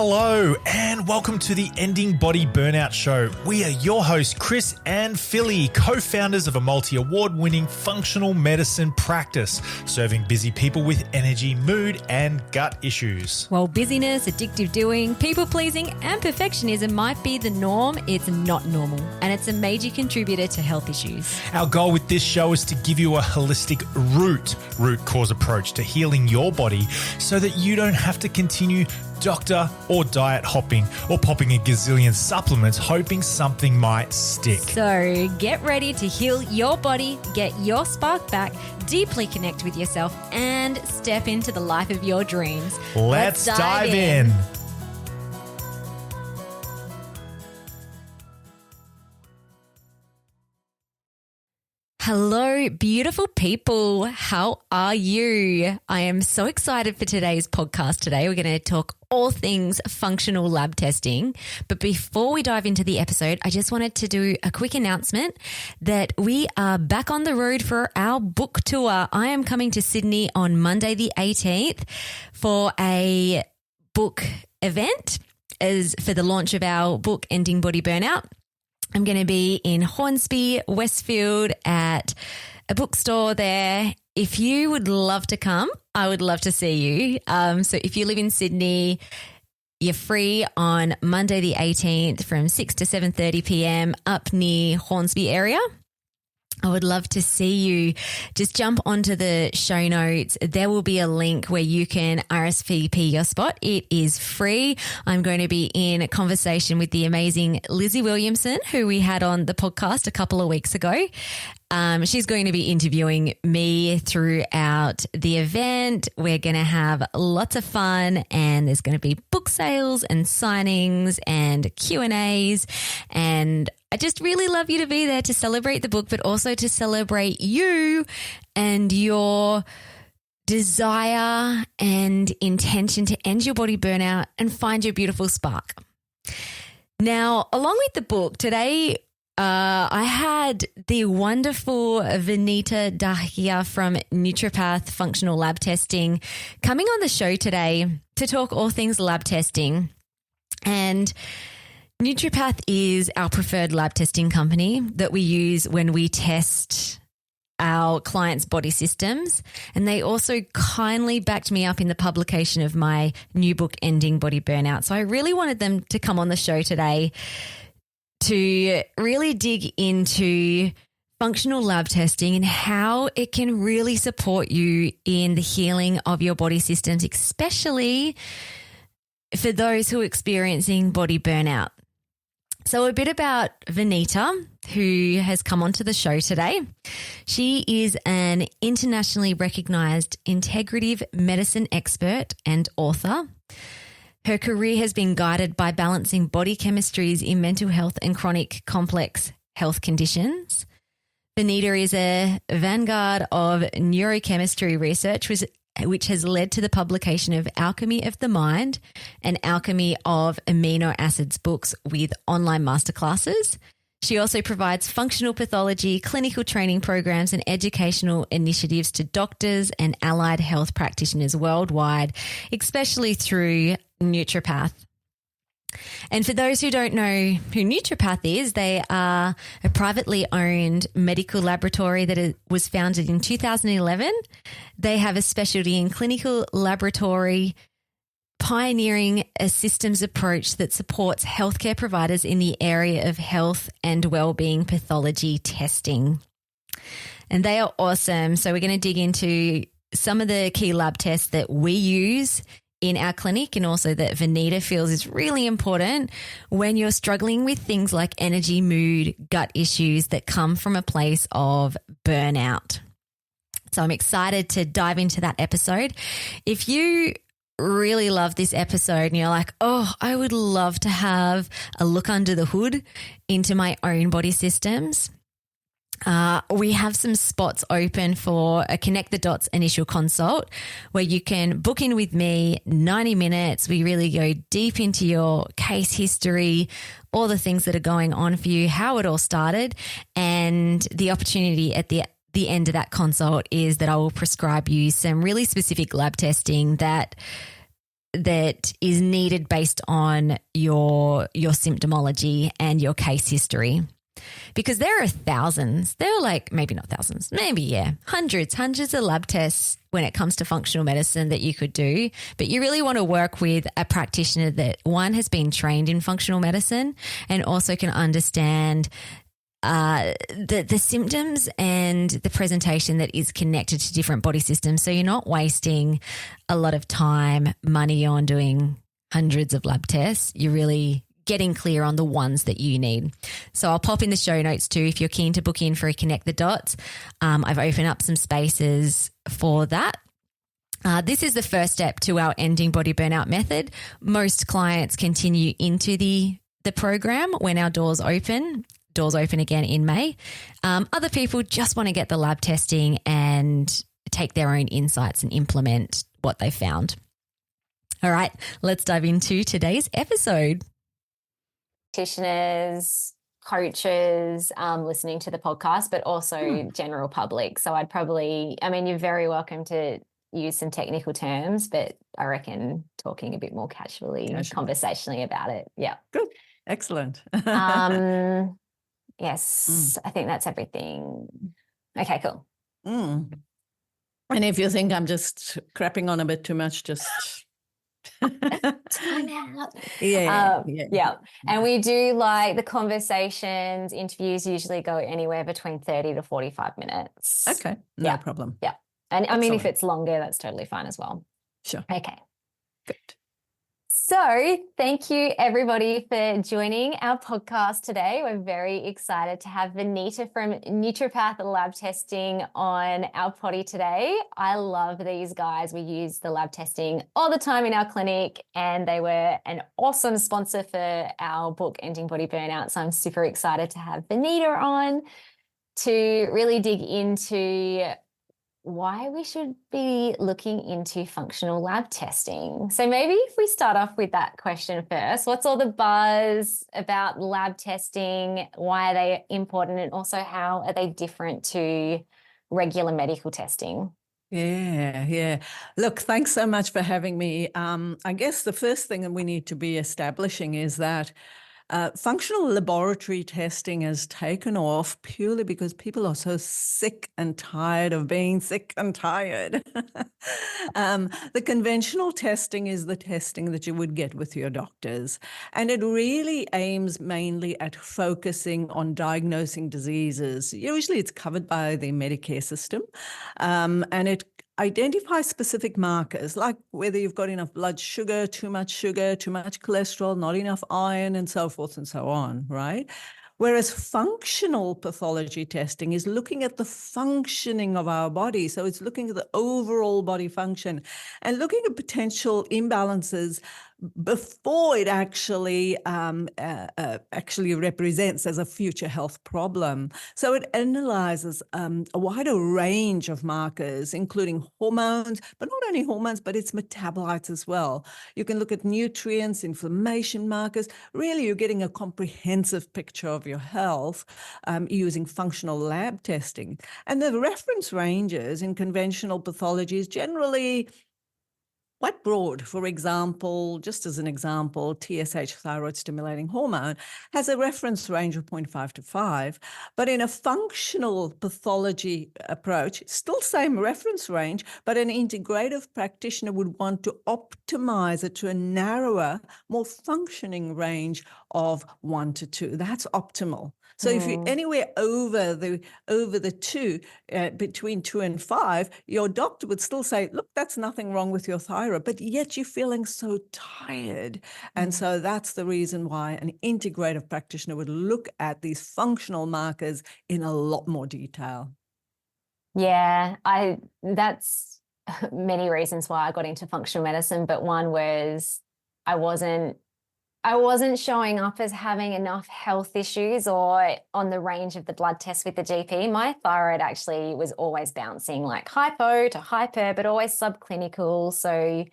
Hello and welcome to the Ending Body Burnout Show. We are your hosts, Chris and Philly, co-founders of a multi-award-winning functional medicine practice, serving busy people with energy, mood, and gut issues. While busyness, addictive doing, people-pleasing, and perfectionism might be the norm, it's not normal, and it's a major contributor to health issues. Our goal with this show is to give you a holistic root cause approach to healing your body so that you don't have to continue doctor or diet hopping or popping a gazillion supplements hoping something might stick. So get ready to heal your body, get your spark back, deeply connect with yourself, and step into the life of your dreams. Let's dive in. Hello, beautiful people. How are you? I am so excited for today's podcast today. We're going to talk all things functional lab testing. But before we dive into the episode, I just wanted to do a quick announcement that we are back on the road for our book tour. I am coming to Sydney on Monday the 18th for a book event as for the launch of our book, Ending Body Burnout. I'm going to be in Hornsby, Westfield at a bookstore there. If you would love to come, I would love to see you. So if you live in Sydney, you're free on Monday the 18th from 6 to 7:30 p.m. up near Hornsby area. I would love to see you. Just jump onto the show notes. There will be a link where you can RSVP your spot. It is free. I'm going to be in conversation with the amazing Lizzie Williamson, who we had on the podcast a couple of weeks ago. She's going to be interviewing me throughout the event. We're going to have lots of fun, and there's going to be book sales and signings and Q&As, and I just really love you to be there to celebrate the book, but also to celebrate you and your desire and intention to end your body burnout and find your beautiful spark. Now, along with the book, today I had the wonderful Vanita Dahia from Nutripath Functional Lab Testing coming on the show today to talk all things lab testing. And Nutripath is our preferred lab testing company that we use when we test our clients' body systems. And they also kindly backed me up in the publication of my new book, Ending Body Burnout. So I really wanted them to come on the show today to really dig into functional lab testing and how it can really support you in the healing of your body systems, especially for those who are experiencing body burnout. So a bit about Vanita, who has come onto the show today. She is an internationally recognized integrative medicine expert and author. Her career has been guided by balancing body chemistries in mental health and chronic complex health conditions. Vanita is a vanguard of neurochemistry research, which has led to the publication of Alchemy of the Mind and Alchemy of Amino Acids books with online masterclasses. She also provides functional pathology, clinical training programs, and educational initiatives to doctors and allied health practitioners worldwide, especially through Nutripath. And for those who don't know who Nutripath is, they are a privately owned medical laboratory that was founded in 2011. They have a specialty in clinical laboratory, pioneering a systems approach that supports healthcare providers in the area of health and well-being pathology testing. And they are awesome. So we're going to dig into some of the key lab tests that we use in our clinic, and also that Vanita feels is really important when you're struggling with things like energy, mood, gut issues that come from a place of burnout. So I'm excited to dive into that episode. If you really love this episode and you're like, oh, I would love to have a look under the hood into my own body systems, we have some spots open for a Connect the Dots initial consult where you can book in with me, 90 minutes. We really go deep into your case history, all the things that are going on for you, how it all started, and the opportunity at the end of that consult is that I will prescribe you some really specific lab testing that that is needed based on your symptomology and your case history. Because there are thousands, there are like, maybe not thousands, maybe, yeah, hundreds of lab tests when it comes to functional medicine that you could do. But you really want to work with a practitioner that, one, has been trained in functional medicine and also can understand the symptoms and the presentation that is connected to different body systems. So you're not wasting a lot of time, money on doing hundreds of lab tests. You're really getting clear on the ones that you need. So I'll pop in the show notes too if you're keen to book in for a Connect the Dots. I've opened up some spaces for that. This is the first step to our ending body burnout method. Most clients continue into the program when our doors open again in May. Other people just want to get the lab testing and take their own insights and implement what they found. All right, let's dive into today's episode. Practitioners, coaches, listening to the podcast, but also general public. So you're very welcome to use some technical terms, but I reckon talking a bit more casually and conversationally about it. Yeah. Good. Excellent. Yes, I think that's everything. Okay, cool. And if you think I'm just crapping on a bit too much, just time out. Yeah. And we do like the conversations, interviews usually go anywhere between 30 to 45 minutes. Okay, no problem. Yeah. And I mean, if it's longer, that's totally fine as well. Sure. Okay. Good. So thank you everybody for joining our podcast today. We're very excited to have Vanita from Nutripath Lab Testing on our potty today. I love these guys. We use the lab testing all the time in our clinic, and they were an awesome sponsor for our book, Ending Body Burnout. So I'm super excited to have Vanita on to really dig into why we should be looking into functional lab testing. So maybe if we start off with that question first, what's all the buzz about lab testing? Why are they important? And also, how are they different to regular medical testing? Yeah. Look, thanks so much for having me. I guess the first thing that we need to be establishing is that functional laboratory testing has taken off purely because people are so sick and tired of being sick and tired. The conventional testing is the testing that you would get with your doctors, and it really aims mainly at focusing on diagnosing diseases. Usually it's covered by the Medicare system, and it identify specific markers, like whether you've got enough blood sugar, too much cholesterol, not enough iron, and so forth and so on, right? Whereas functional pathology testing is looking at the functioning of our body. So it's looking at the overall body function and looking at potential imbalances before it actually represents as a future health problem. So it analyzes a wider range of markers, including hormones, but not only hormones, but its metabolites as well. You can look at nutrients, inflammation markers. Really, you're getting a comprehensive picture of your health using functional lab testing. And the reference ranges in conventional pathology is generally quite broad. For example, just as an example, TSH, thyroid stimulating hormone, has a reference range of 0.5 to 5. But in a functional pathology approach, still same reference range, but an integrative practitioner would want to optimize it to a narrower, more functioning range of 1 to 2. That's optimal. So if you're anywhere over the 2, between 2 and 5, your doctor would still say, look, that's nothing wrong with your thyroid, but yet you're feeling so tired. And so that's the reason why an integrative practitioner would look at these functional markers in a lot more detail. Yeah, that's many reasons why I got into functional medicine, but one was I wasn't showing up as having enough health issues or on the range of the blood test with the GP. My thyroid actually was always bouncing like hypo to hyper, but always subclinical. So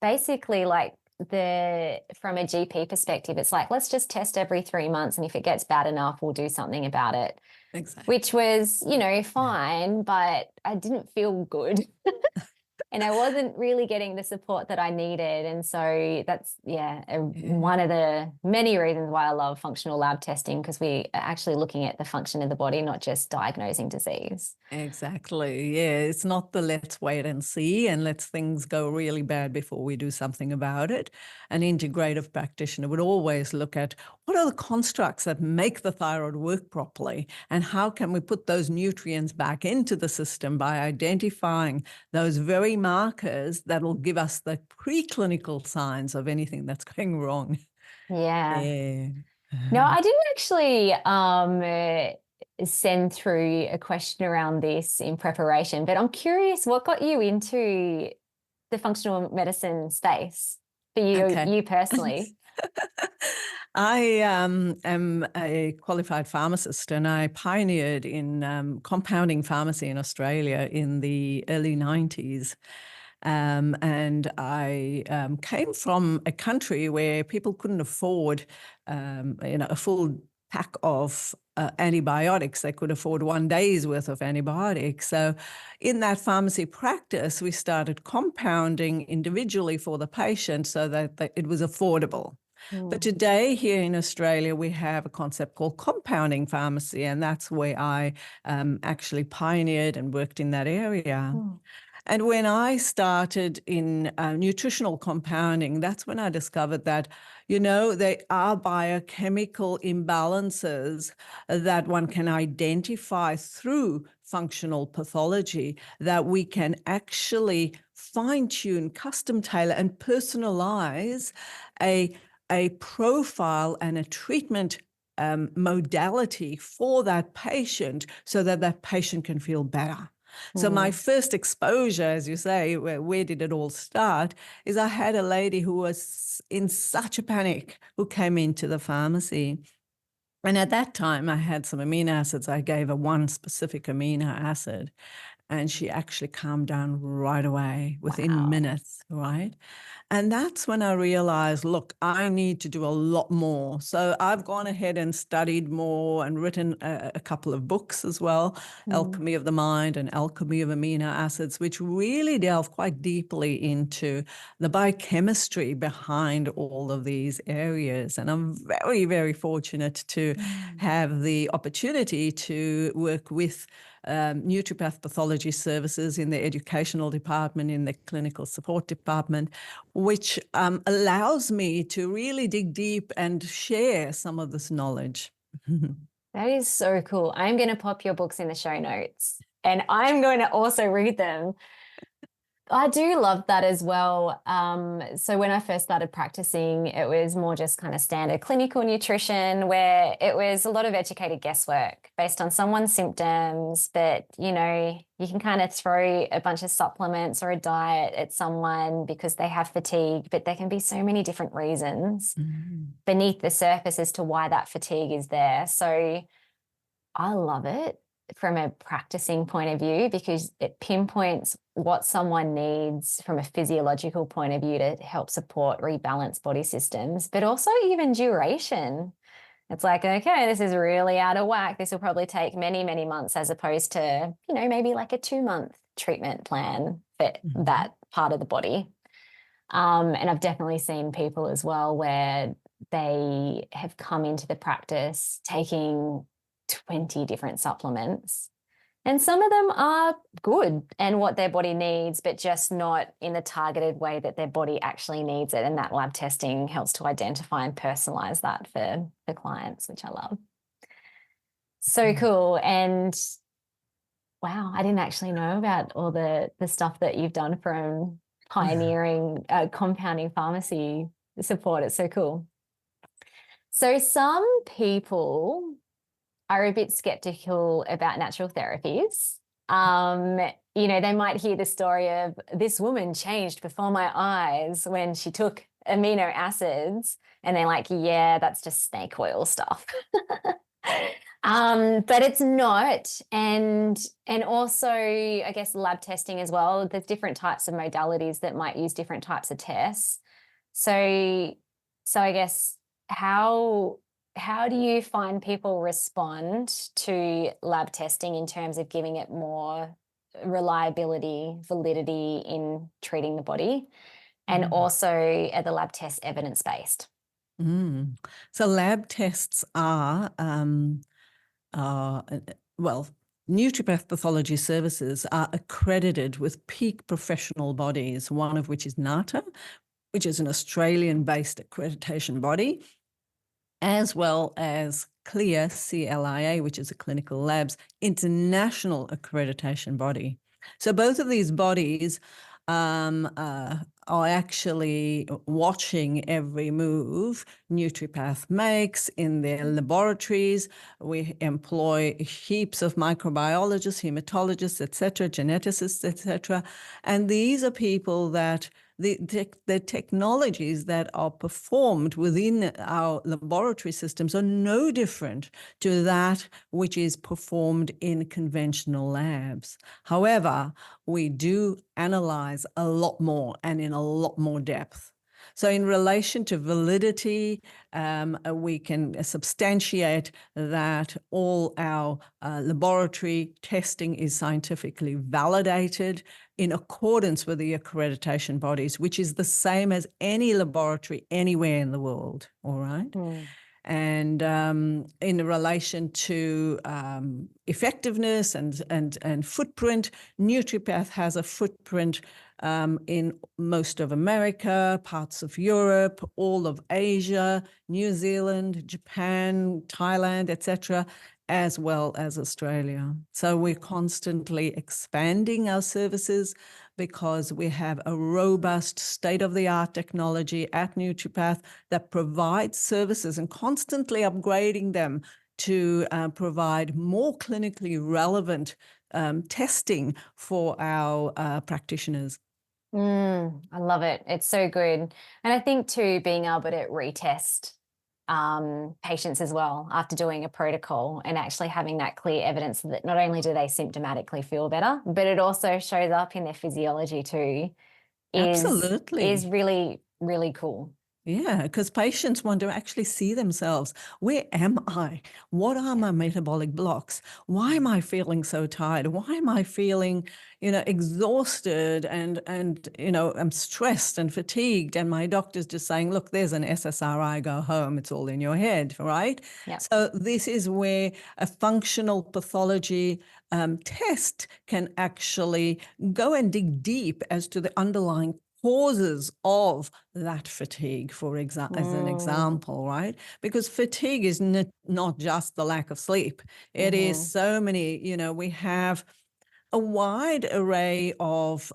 basically from a GP perspective, it's like, let's just test every 3 months. And if it gets bad enough, we'll do something about it. Exactly. Which was, fine, but I didn't feel good. and I wasn't really getting the support that I needed. And so that's, one of the many reasons why I love functional lab testing, because we are actually looking at the function of the body, not just diagnosing disease. Exactly. Yeah. It's not the let's wait and see and let things go really bad before we do something about it. An integrative practitioner would always look at what are the constructs that make the thyroid work properly, and how can we put those nutrients back into the system by identifying those very markers that will give us the preclinical signs of anything that's going wrong. Yeah. Yeah. No, I didn't actually send through a question around this in preparation, but I'm curious, what got you into the functional medicine space for you, Okay. you personally? I am a qualified pharmacist, and I pioneered in compounding pharmacy in Australia in the early 90s. And I came from a country where people couldn't afford, a full pack of antibiotics. They could afford one day's worth of antibiotics. So in that pharmacy practice, we started compounding individually for the patient so that it was affordable. But today here in Australia, we have a concept called compounding pharmacy, and that's where I actually pioneered and worked in that area. And when I started in nutritional compounding, that's when I discovered that, there are biochemical imbalances that one can identify through functional pathology that we can actually fine-tune, custom tailor, and personalize a profile and a treatment modality for that patient so that that patient can feel better. So my first exposure, as you say, where did it all start, is I had a lady who was in such a panic who came into the pharmacy. And at that time, I had some amino acids. I gave her one specific amino acid, and she actually calmed down right away within minutes, right? And that's when I realized, look, I need to do a lot more. So I've gone ahead and studied more and written a couple of books as well, Alchemy of the Mind and Alchemy of Amino Acids, which really delve quite deeply into the biochemistry behind all of these areas. And I'm very, very fortunate to have the opportunity to work with Nutripath pathology services in the educational department, in the clinical support department, which allows me to really dig deep and share some of this knowledge. That is so cool. I'm going to pop your books in the show notes, and I'm going to also read them. I do love that as well. So when I first started practicing, it was more just kind of standard clinical nutrition, where it was a lot of educated guesswork based on someone's symptoms. But, you can kind of throw a bunch of supplements or a diet at someone because they have fatigue, but there can be so many different reasons beneath the surface as to why that fatigue is there. So I love it from a practicing point of view, because it pinpoints what someone needs from a physiological point of view to help support rebalance body systems, but also even duration. It's like, okay, this is really out of whack. This will probably take many, many months, as opposed to, maybe like a 2-month treatment plan for that part of the body. And I've definitely seen people as well where they have come into the practice taking 20 different supplements, and some of them are good and what their body needs, but just not in the targeted way that their body actually needs it. And that lab testing helps to identify and personalize that for the clients, which I love. So cool. And wow, I didn't actually know about all the stuff that you've done from pioneering compounding pharmacy support. It's so cool. So some people are a bit skeptical about natural therapies. They might hear the story of this woman changed before my eyes when she took amino acids, and they're like, yeah, that's just snake oil stuff. But it's not. And also, I guess, lab testing as well. There's different types of modalities that might use different types of tests. So I guess how do you find people respond to lab testing in terms of giving it more reliability, validity in treating the body, and also are the lab tests evidence-based? So lab tests are, well, Nutripath Pathology Services are accredited with peak professional bodies, one of which is NATA, which is an Australian-based accreditation body, as well as CLIA, CLIA, which is a clinical labs international accreditation body. So both of these bodies are actually watching every move Nutripath makes in their laboratories. We employ heaps of microbiologists, hematologists, etc., geneticists, etc. And these are people that the technologies that are performed within our laboratory systems are no different to that which is performed in conventional labs. However, we do analyze a lot more and in a lot more depth. So in relation to validity, we can substantiate that all our laboratory testing is scientifically validated in accordance with the accreditation bodies, which is the same as any laboratory anywhere in the world, all right? And in relation to effectiveness and footprint, Nutripath has a footprint in most of America, parts of Europe, all of Asia, New Zealand, Japan, Thailand, etc., as well as Australia. So we're constantly expanding our services because we have a robust state-of-the-art technology at Nutripath that provides services and constantly upgrading them to provide more clinically relevant testing for our practitioners. I love it. It's so good. And I think too, being able to retest patients as well after doing a protocol and actually having that clear evidence that not only do they symptomatically feel better, but it also shows up in their physiology too, is really, really cool. Yeah, because patients want to actually see themselves. Where am I? What are my metabolic blocks? Why am I feeling so tired? Why am I feeling, exhausted and I'm stressed and fatigued? And my doctor's just saying, look, there's an SSRI, go home. It's all in your head, right? Yeah. So this is where a functional pathology test can actually go and dig deep as to the underlying causes of that fatigue, as an example, right? Because fatigue is not just the lack of sleep. It is so many, we have a wide array of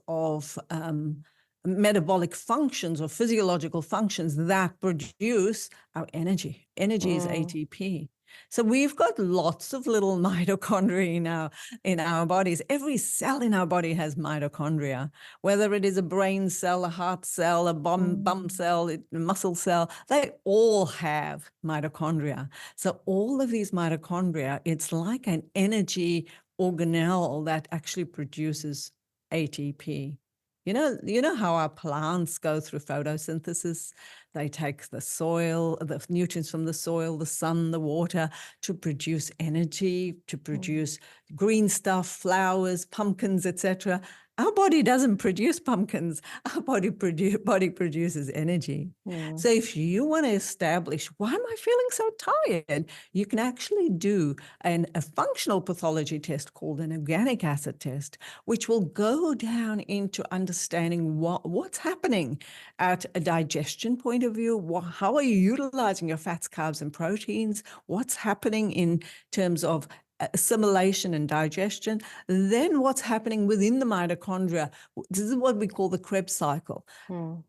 metabolic functions or physiological functions that produce our energy. Energy is ATP. So we've got lots of little mitochondria in our bodies. Every cell in our body has mitochondria, whether it is a brain cell, a heart cell, a bum cell, a muscle cell, they all have mitochondria. So all of these mitochondria, it's like an energy organelle that actually produces ATP. You know how our plants go through photosynthesis? They take the soil, the nutrients from the soil, the sun, the water to produce energy, to produce green stuff, flowers, pumpkins, etc. Our body doesn't produce pumpkins. Our body produces energy. So if you want to establish, why am I feeling so tired? You can actually do a functional pathology test called an organic acid test, which will go down into understanding what's happening at a digestion point of view. How are you utilizing your fats, carbs, and proteins? What's happening in terms of assimilation and digestion, then what's happening within the mitochondria. This is what we call the Krebs cycle.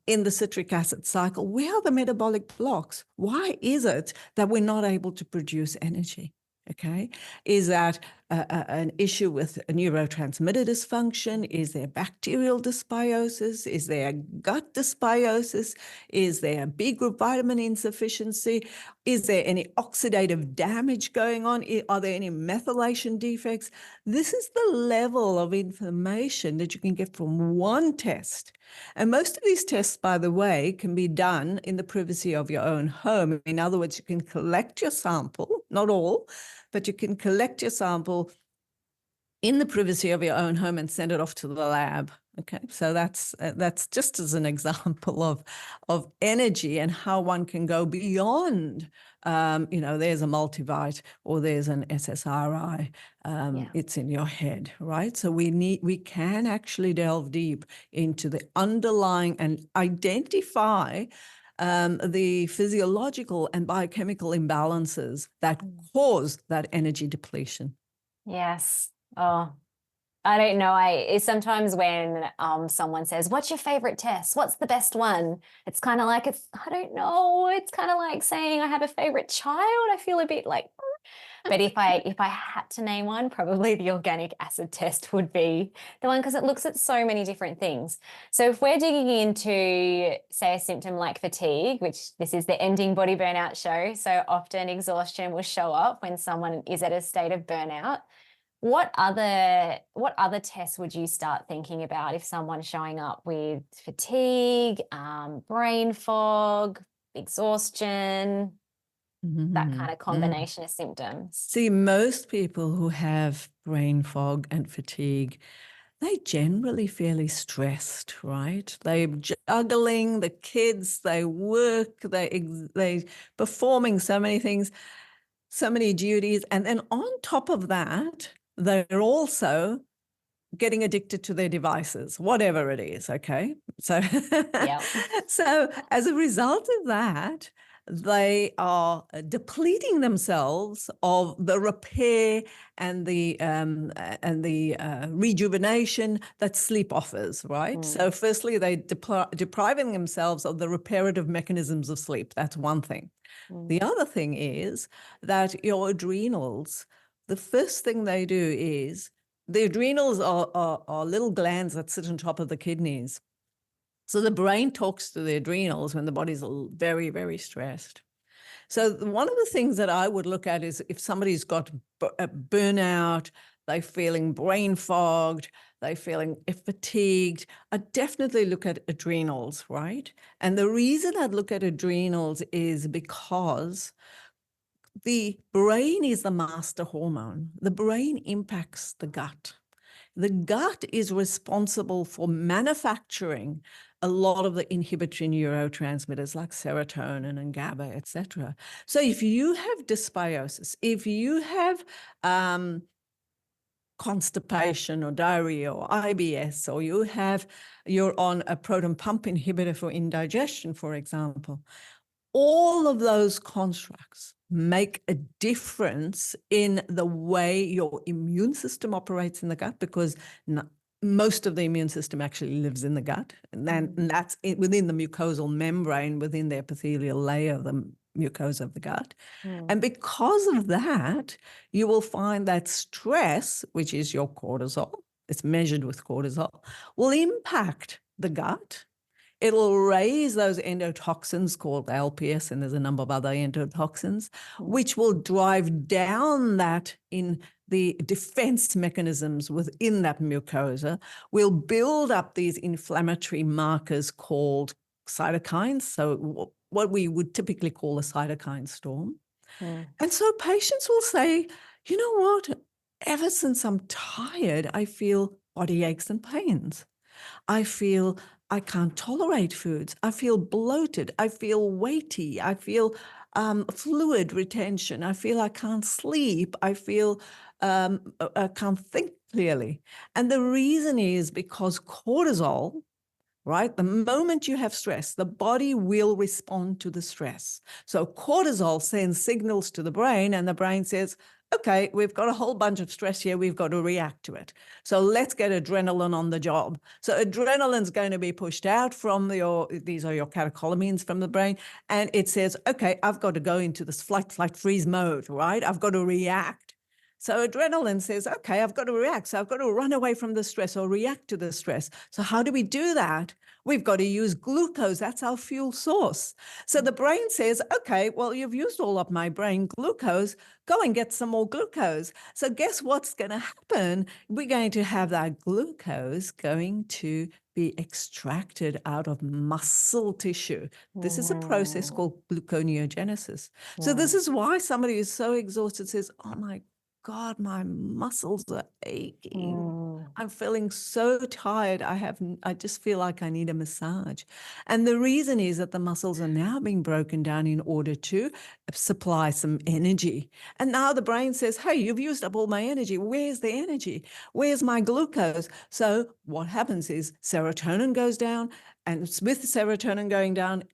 In the citric acid cycle, where are the metabolic blocks? Why is it that we're not able to produce energy? Okay, is that an issue with a neurotransmitter dysfunction? Is there bacterial dysbiosis? Is there gut dysbiosis? Is there B group vitamin insufficiency? Is there any oxidative damage going on? Are there any methylation defects? This is the level of information that you can get from one test. And most of these tests, by the way, can be done in the privacy of your own home. In other words, you can collect your sample, not all, but you can collect your sample in the privacy of your own home and send it off to the lab. Okay, so that's just as an example of energy and how one can go beyond. There's a multivite or there's an SSRI. It's in your head, right? So we can actually delve deep into the underlying and identify the physiological and biochemical imbalances that cause that energy depletion. Yes. Oh, I don't know. It's sometimes when someone says, "What's your favorite test? What's the best one?" It's kind of like I don't know. It's kind of like saying I have a favorite child. I feel a bit like, but if I had to name one, probably the organic acid test would be the one because it looks at so many different things. So if we're digging into, say, a symptom like fatigue, which this is the Ending Body Burnout show, so often exhaustion will show up when someone is at a state of burnout. What other tests would you start thinking about if someone's showing up with fatigue, brain fog, exhaustion, that kind of combination of symptoms? See, most people who have brain fog and fatigue, they generally fairly stressed, right? They're juggling the kids, they work, they performing so many things, so many duties, and then on top of that, they're also getting addicted to their devices, whatever it is, okay? So, so as a result of that, they are depleting themselves of the repair and the rejuvenation that sleep offers, right? So firstly, they depriving themselves of the reparative mechanisms of sleep. That's one thing. The other thing is that your adrenals, the first thing they do is the adrenals are little glands that sit on top of the kidneys. So the brain talks to the adrenals when the body's very, very stressed. So one of the things that I would look at is if somebody's got a burnout, they're feeling brain fogged, they're feeling fatigued, I'd definitely look at adrenals, right? And the reason I'd look at adrenals is because the brain is the master hormone. The brain impacts the gut. The gut is responsible for manufacturing a lot of the inhibitory neurotransmitters like serotonin and GABA, etc. So if you have dysbiosis, if you have constipation or diarrhea or IBS, or you're on a proton pump inhibitor for indigestion, for example, all of those constructs make a difference in the way your immune system operates in the gut, because most of the immune system actually lives in the gut, and that's within the mucosal membrane, within the epithelial layer, the mucosa of the gut. And because of that, you will find that stress, which is your cortisol, it's measured with cortisol, will impact the gut. It'll raise those endotoxins called LPS, and there's a number of other endotoxins, which will drive down that in the defense mechanisms within that mucosa, will build up these inflammatory markers called cytokines. So what we would typically call a cytokine storm. And so patients will say, you know what, ever since I'm tired, I feel body aches and pains. I feel I can't tolerate foods. I feel bloated. I feel weighty. I feel fluid retention. I feel I can't sleep. I feel I can't think clearly. And the reason is because cortisol, right? The moment you have stress, the body will respond to the stress. So cortisol sends signals to the brain, and the brain says, okay, we've got a whole bunch of stress here. We've got to react to it. So let's get adrenaline on the job. So adrenaline's going to be pushed out from these are your catecholamines from the brain. And it says, okay, I've got to go into this flight, freeze mode, right? I've got to react. So adrenaline says, okay, I've got to react. So I've got to run away from the stress or react to the stress. So how do we do that? We've got to use glucose. That's our fuel source. So the brain says, okay, well, you've used all of my brain glucose. Go and get some more glucose. So guess what's going to happen? We're going to have that glucose going to be extracted out of muscle tissue. This is a process called gluconeogenesis. So this is why somebody who's so exhausted says, oh my God, my muscles are aching. Mm. I'm feeling so tired. I just feel like I need a massage. And the reason is that the muscles are now being broken down in order to supply some energy. And now the brain says, hey, you've used up all my energy. Where's the energy? Where's my glucose? So what happens is serotonin goes down, and with serotonin going down,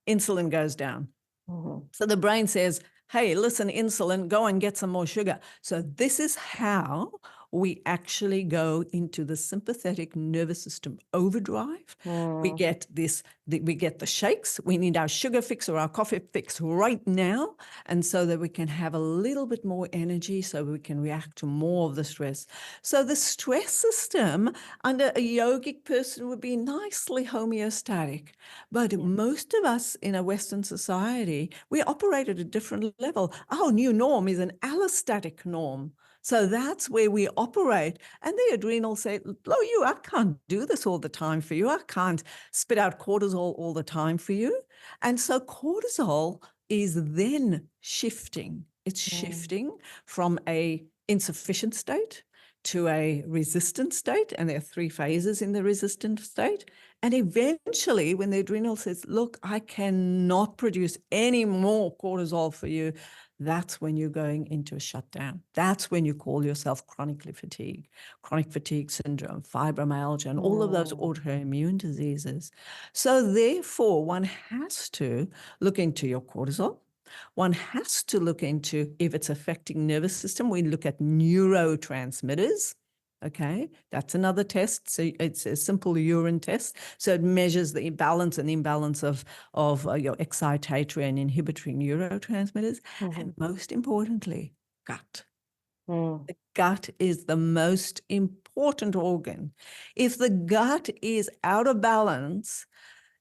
insulin goes down. Mhm. So the brain says, hey, listen, insulin, go and get some more sugar. So this is how we actually go into the sympathetic nervous system overdrive. We Mm. get we get the shakes. We need our sugar fix or our coffee fix right now. And so that we can have a little bit more energy so we can react to more of the stress. So the stress system under a yogic person would be nicely homeostatic. But most of us in a Western society, we operate at a different level. Our new norm is an allostatic norm. So that's where we operate. And the adrenals say, I can't do this all the time for you. I can't spit out cortisol all the time for you. And so cortisol is then shifting. It's shifting from a insufficient state to a resistant state. And there are 3 phases in the resistant state. And eventually, when the adrenal says, look, I cannot produce any more cortisol for you, that's when you're going into a shutdown. That's when you call yourself chronically fatigued, chronic fatigue syndrome, fibromyalgia, and all of those autoimmune diseases. So therefore, one has to look into your cortisol. One has to look into if it's affecting nervous system. We look at neurotransmitters. Okay, that's another test. So it's a simple urine test. So it measures the balance and imbalance of your excitatory and inhibitory neurotransmitters. And most importantly, gut. Mm. The gut is the most important organ. If the gut is out of balance,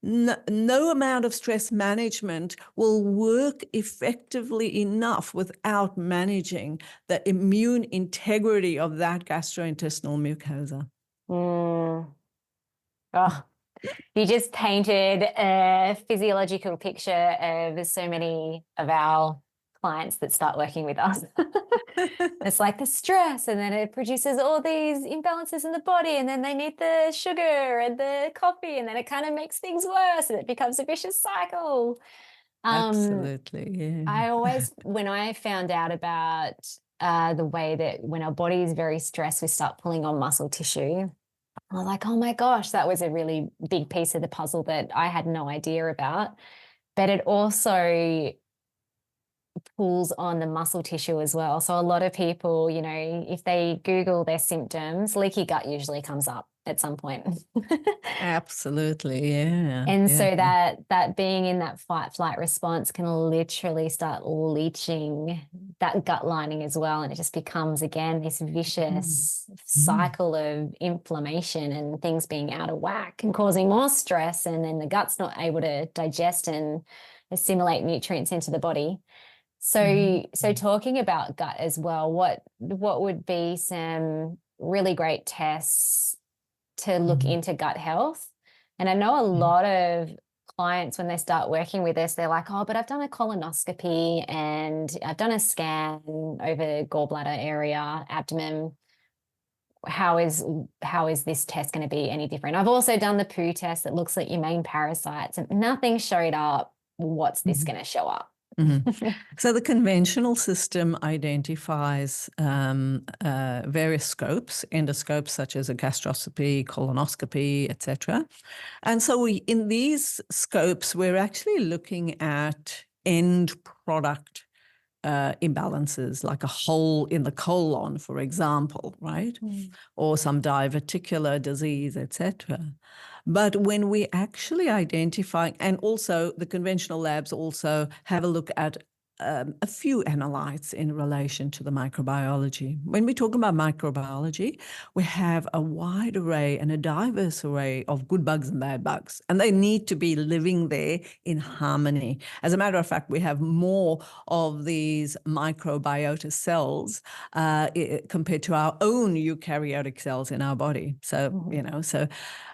no amount of stress management will work effectively enough without managing the immune integrity of that gastrointestinal mucosa. Mm. Oh, you just painted a physiological picture of so many of our clients that start working with us. It's like the stress, and then it produces all these imbalances in the body, and then they need the sugar and the coffee, and then it kind of makes things worse, and it becomes a vicious cycle. Absolutely, yeah. I always, when I found out about the way that when our body is very stressed, we start pulling on muscle tissue. I was like, oh my gosh, that was a really big piece of the puzzle that I had no idea about. But it also pulls on the muscle tissue as well. So a lot of people, if they Google their symptoms, leaky gut usually comes up at some point. Absolutely, yeah. And yeah. so that being in that fight-flight response can literally start leaching that gut lining as well. And it just becomes, again, this vicious cycle of inflammation and things being out of whack and causing more stress. And then the gut's not able to digest and assimilate nutrients into the body. So talking about gut as well, what would be some really great tests to look into gut health? And I know a lot of clients, when they start working with us, they're like, oh, but I've done a colonoscopy and I've done a scan over gallbladder area, abdomen. How is this test going to be any different? I've also done the poo test that looks at your main parasites and nothing showed up. What's this going to show up? So the conventional system identifies various scopes, endoscopes such as a gastroscopy, colonoscopy, etc. And so in these scopes, we're actually looking at end product imbalances, like a hole in the colon, for example, right? Or some diverticular disease, etc. But when we actually identify, and also the conventional labs also have a look at a few analytes in relation to the microbiology. When we talk about microbiology, we have a wide array and a diverse array of good bugs and bad bugs, and they need to be living there in harmony. As a matter of fact, we have more of these microbiota cells compared to our own eukaryotic cells in our body. So,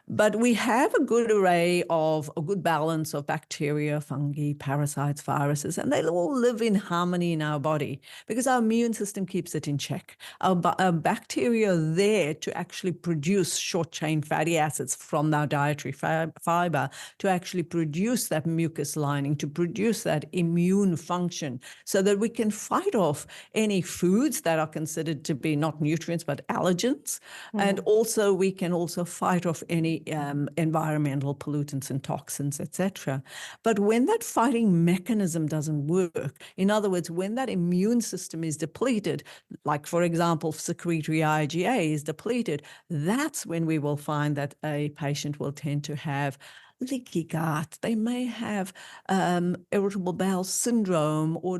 But we have a good array of a good balance of bacteria, fungi, parasites, viruses, and they all live in harmony in our body because our immune system keeps it in check. Our bacteria are there to actually produce short-chain fatty acids from our dietary fiber, to actually produce that mucus lining, to produce that immune function so that we can fight off any foods that are considered to be not nutrients but allergens. And also we can also fight off any environmental pollutants and toxins, etc. But when that fighting mechanism doesn't work, in other words, when that immune system is depleted, like for example, secretory IgA is depleted, that's when we will find that a patient will tend to have leaky gut. They may have irritable bowel syndrome or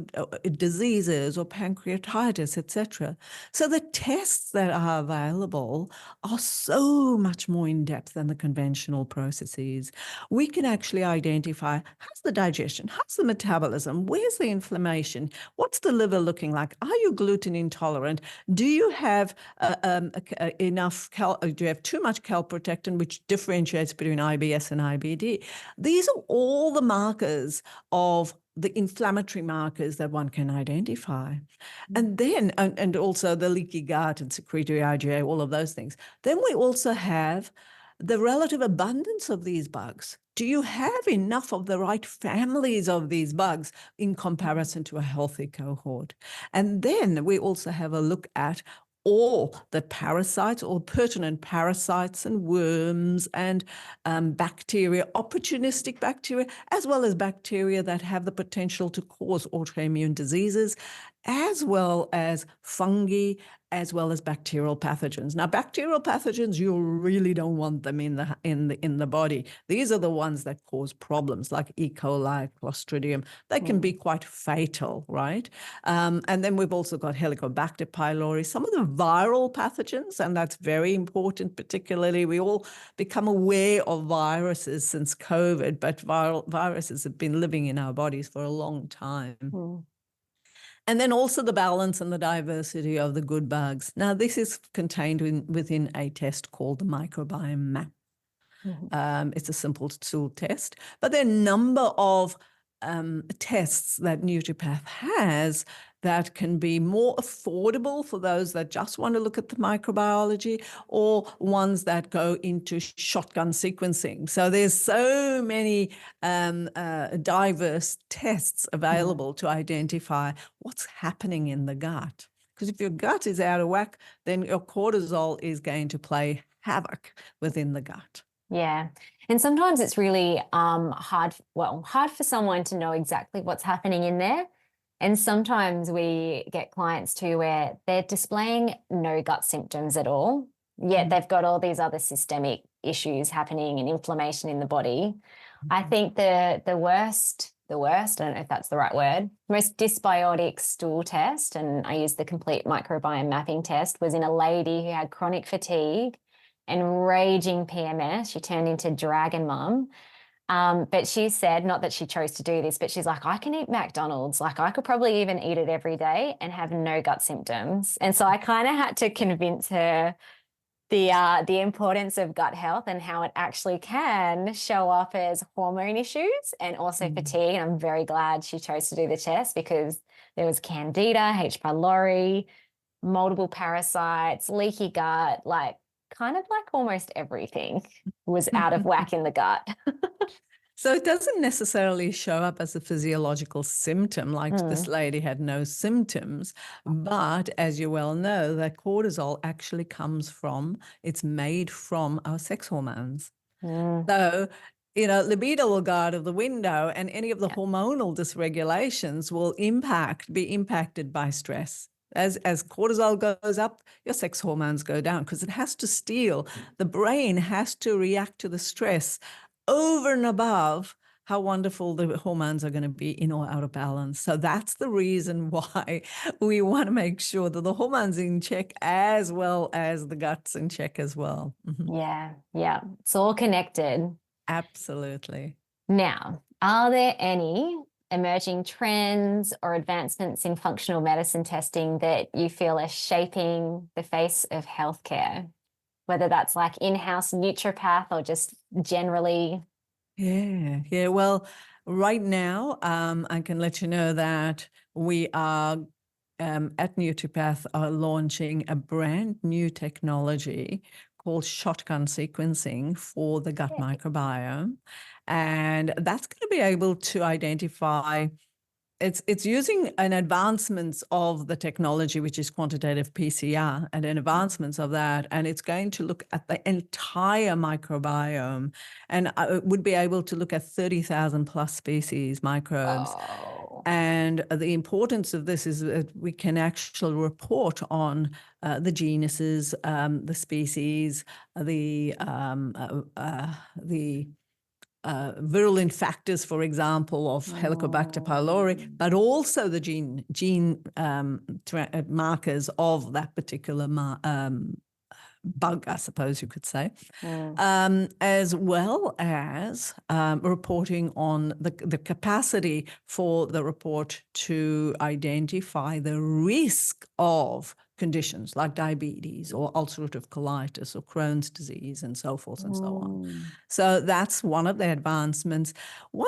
diseases or pancreatitis, etc. So the tests that are available are so much more in depth than the conventional processes. We can actually identify how's the digestion, how's the metabolism, where's the inflammation, what's the liver looking like, are you gluten intolerant, do you have enough, do you have too much calprotectin, which differentiates between IBS and IBD. These are all the markers of the inflammatory markers that one can identify. And then, and also the leaky gut and secretory IgA, all of those things. Then we also have the relative abundance of these bugs. Do you have enough of the right families of these bugs in comparison to a healthy cohort? And then we also have a look at all the parasites or pertinent parasites and worms and bacteria, opportunistic bacteria, as well as bacteria that have the potential to cause autoimmune diseases, as well as fungi, as well as bacterial pathogens. Now, bacterial pathogens, you really don't want them in the body. These are the ones that cause problems, like E. coli, Clostridium. They can be quite fatal, right? And then we've also got Helicobacter pylori, some of the viral pathogens, and that's very important. Particularly, we all become aware of viruses since COVID, but viruses have been living in our bodies for a long time. And then also the balance and the diversity of the good bugs. Now, this is contained within a test called the microbiome map. It's a simple stool test, but there are a number of tests that Nutripath has that can be more affordable for those that just want to look at the microbiology, or ones that go into shotgun sequencing. So there's so many diverse tests available to identify what's happening in the gut. Because if your gut is out of whack, then your cortisol is going to play havoc within the gut. Yeah. And sometimes it's really hard for someone to know exactly what's happening in there. And sometimes we get clients too where they're displaying no gut symptoms at all, yet they've got all these other systemic issues happening and inflammation in the body. I think the worst, I don't know if that's the right word, most dysbiotic stool test, and I used the complete microbiome mapping test, was in a lady who had chronic fatigue and raging PMS. She turned into Dragon Mum. But she said, not that she chose to do this, but she's like, I can eat McDonald's. Like, I could probably even eat it every day and have no gut symptoms. And so I kind of had to convince her the importance of gut health and how it actually can show up as hormone issues and also fatigue. And I'm very glad she chose to do the test, because there was Candida, H. pylori, multiple parasites, leaky gut, like kind of like almost everything was out of whack in the gut. So it doesn't necessarily show up as a physiological symptom, like this lady had no symptoms. But as you well know, that cortisol actually it's made from our sex hormones. So, libido will go out of the window, and any of the hormonal dysregulations will be impacted by stress. As cortisol goes up, your sex hormones go down, because it has to steal. The brain has to react to the stress over and above how wonderful the hormones are going to be in or out of balance. So that's the reason why we want to make sure that the hormones are in check as well as the gut's in check as well. Yeah. It's all connected. Absolutely. Now, are there any emerging trends or advancements in functional medicine testing that you feel are shaping the face of healthcare? whether that's like in-house Nutripath or just generally? Yeah. Well, right now, I can let you know that we are at Nutripath are launching a brand new technology called shotgun sequencing for the gut microbiome. And that's going to be able to identify, it's using an advancements of the technology, which is quantitative PCR, and an advancements of that, and it's going to look at the entire microbiome, and it would be able to look at 30,000 plus species microbes. Oh. And the importance of this is that we can actually report on the genuses, the species, the virulent factors, for example, of Helicobacter pylori, but also the gene markers of that particular bug, I suppose you could say, as well as reporting on the capacity for the report to identify the risk of conditions like diabetes or ulcerative colitis or Crohn's disease and so forth and so on. So that's one of the advancements.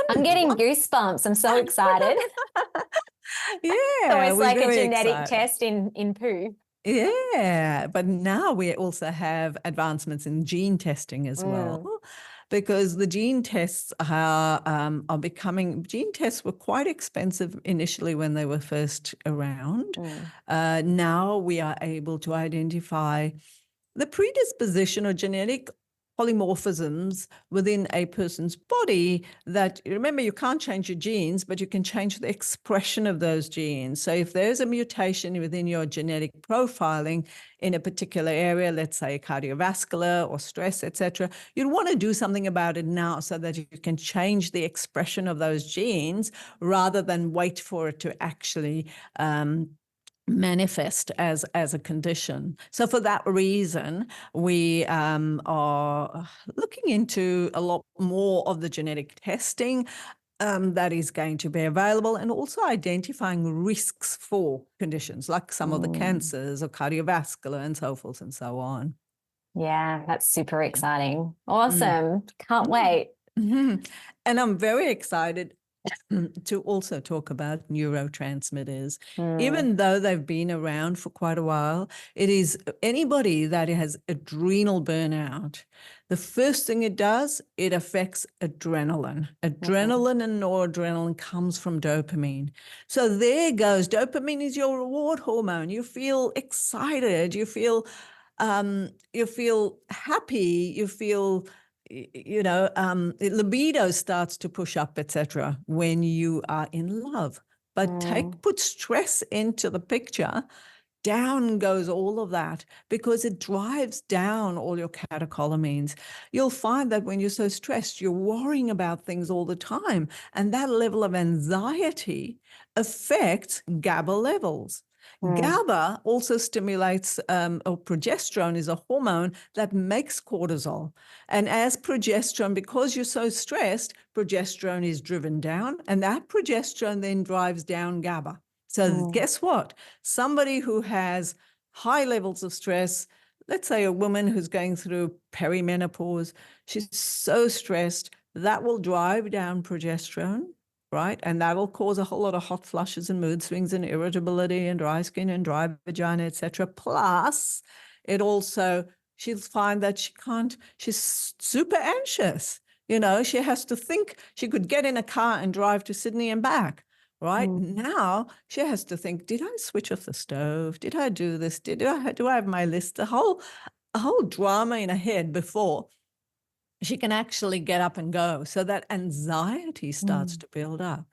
I'm getting goosebumps. I'm so excited. Yeah, So it's we're like a very genetic excited. test in poo. Yeah, but now we also have advancements in gene testing as well, because the gene tests are becoming. Gene tests were quite expensive initially when they were first around. Now we are able to identify the predisposition or genetic polymorphisms within a person's body that, remember, you can't change your genes, but you can change the expression of those genes. So if there's a mutation within your genetic profiling in a particular area, let's say cardiovascular or stress, etc., you'd want to do something about it now so that you can change the expression of those genes rather than wait for it to actually manifest as a condition. So for that reason, we are looking into a lot more of the genetic testing that is going to be available, and also identifying risks for conditions like some of the cancers or cardiovascular and so forth and so on. Yeah, that's super exciting. Awesome. Can't wait. And I'm very excited to also talk about neurotransmitters. Even though they've been around for quite a while, it is anybody that has adrenal burnout, the first thing it does, it affects adrenaline. Adrenaline and noradrenaline comes from dopamine. So there goes, dopamine is your reward hormone. You feel excited, you feel happy, you feel libido starts to push up, etc., when you are in love. But put stress into the picture, down goes all of that, because it drives down all your catecholamines. You'll find that when you're so stressed, you're worrying about things all the time, and that level of anxiety affects GABA levels. GABA also stimulates, or progesterone is a hormone that makes cortisol. And as progesterone, because you're so stressed, progesterone is driven down, and that progesterone then drives down GABA. So guess what? Somebody who has high levels of stress, let's say a woman who's going through perimenopause, she's so stressed, that will drive down progesterone. Right. And that will cause a whole lot of hot flushes and mood swings and irritability and dry skin and dry vagina, etc. Plus, it also, she'll find that she's super anxious. She has to think she could get in a car and drive to Sydney and back. Right now, she has to think, did I switch off the stove? Did I do this? Do I have my list? A whole drama in her head before she can actually get up and go. So that anxiety starts to build up.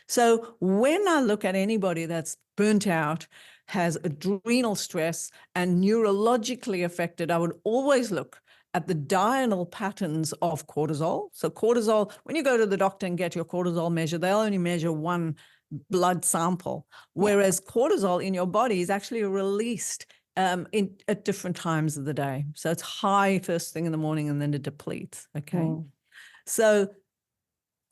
So when I look at anybody that's burnt out, has adrenal stress, and neurologically affected, I would always look at the diurnal patterns of cortisol. So cortisol, when you go to the doctor and get your cortisol measure, they'll only measure one blood sample, whereas cortisol in your body is actually released at different times of the day. So it's high first thing in the morning and then it depletes. Okay. So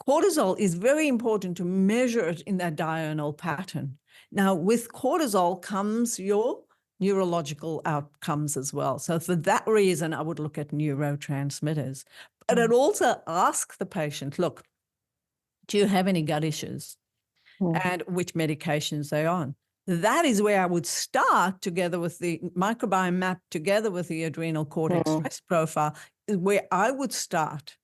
cortisol is very important to measure it in that diurnal pattern. Now, with cortisol comes your neurological outcomes as well. So for that reason, I would look at neurotransmitters. But I'd also ask the patient, look, do you have any gut issues? And which medications they're on. That is where I would start, together with the microbiome map, together with the adrenal cortex stress profile, is where I would start.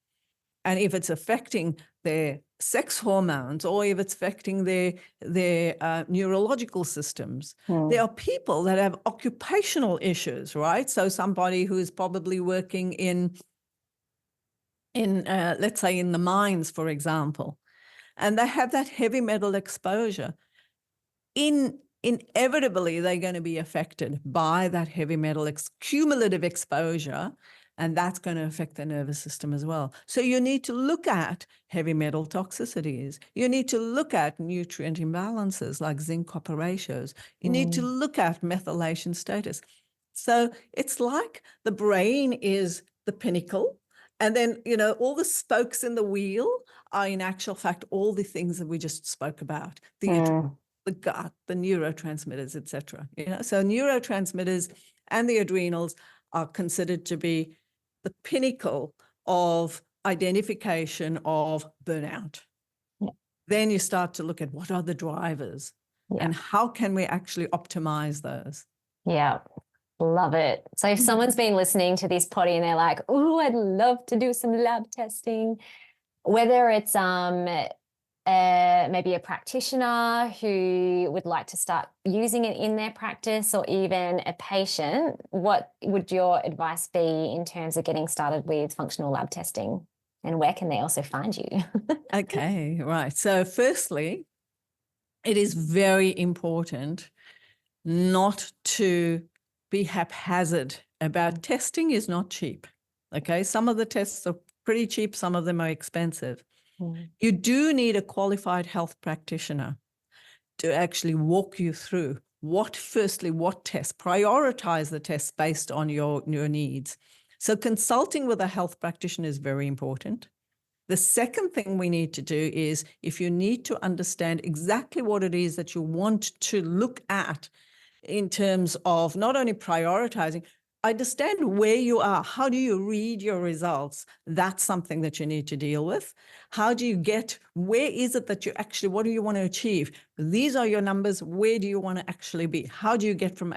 And if it's affecting their sex hormones, or if it's affecting their neurological systems, there are people that have occupational issues, right? So somebody who's probably working in let's say in the mines, for example, and they have that heavy metal exposure, inevitably they're going to be affected by that heavy metal cumulative exposure, and that's going to affect the nervous system as well. So you need to look at heavy metal toxicities. You need to look at nutrient imbalances like zinc-copper ratios. You need to look at methylation status. So it's like the brain is the pinnacle, and then, all the spokes in the wheel are in actual fact all the things that we just spoke about, the gut, the neurotransmitters, etc. So neurotransmitters and the adrenals are considered to be the pinnacle of identification of burnout. Then you start to look at what are the drivers and how can we actually optimize those. Yeah. Love it. So if someone's been listening to this potty and they're like, oh, I'd love to do some lab testing, whether it's maybe a practitioner who would like to start using it in their practice, or even a patient, what would your advice be in terms of getting started with functional lab testing, and where can they also find you? Okay, right. So firstly, it is very important not to be haphazard about testing. Is not cheap. Okay, some of the tests are pretty cheap, some of them are expensive. You do need a qualified health practitioner to actually walk you through what tests, prioritize the tests based on your needs. So consulting with a health practitioner is very important. The second thing we need to do is, if you need to understand exactly what it is that you want to look at in terms of not only prioritizing, understand where you are. How do you read your results? That's something that you need to deal with. How do you get, where is it that you actually, what do you want to achieve? These are your numbers. Where do you want to actually be? How do you get from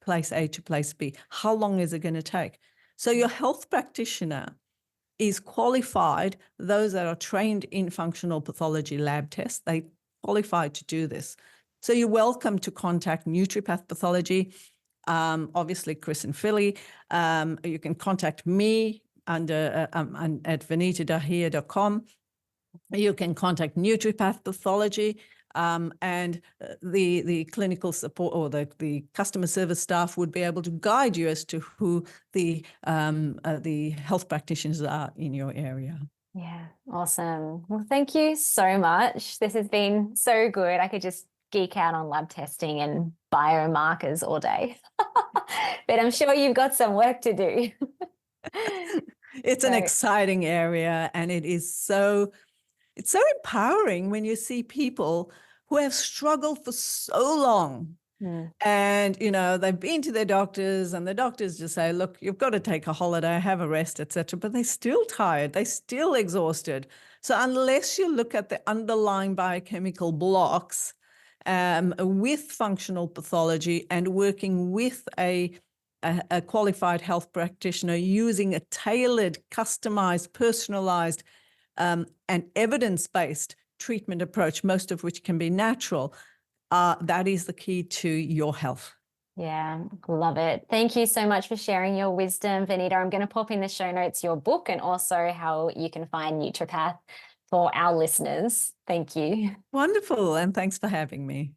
place A to place B? How long is it going to take? So your health practitioner is qualified. Those that are trained in functional pathology lab tests, they qualified to do this. So you're welcome to contact Nutripath Pathology, obviously Chris and Philly. You can contact me under at vanitadahia.com. You can contact Nutripath Pathology, and the clinical support or the customer service staff would be able to guide you as to who the health practitioners are in your area. Yeah, awesome. Well, thank you so much. This has been so good. I could just geek out on lab testing and biomarkers all day, but I'm sure you've got some work to do. It's an exciting area, and it's so empowering when you see people who have struggled for so long. And, they've been to their doctors, and the doctors just say, look, you've got to take a holiday, have a rest, etc. But they're still tired. They're still exhausted. So unless you look at the underlying biochemical blocks with functional pathology and working with a qualified health practitioner using a tailored, customized, personalized, and evidence-based treatment approach, most of which can be natural, that is the key to your health. Yeah, love it. Thank you so much for sharing your wisdom, Vanita. I'm going to pop in the show notes your book and also how you can find Nutripath for our listeners. Thank you. Wonderful. And thanks for having me.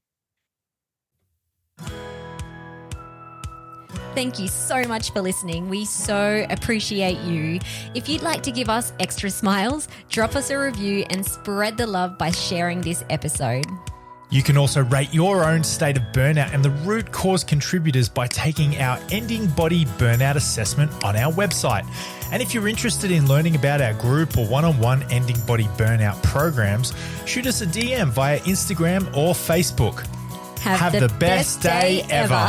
Thank you so much for listening. We so appreciate you. If you'd like to give us extra smiles, drop us a review and spread the love by sharing this episode. You can also rate your own state of burnout and the root cause contributors by taking our Ending Body Burnout Assessment on our website. And if you're interested in learning about our group or one-on-one Ending Body Burnout programs, shoot us a DM via Instagram or Facebook. Have the best day ever.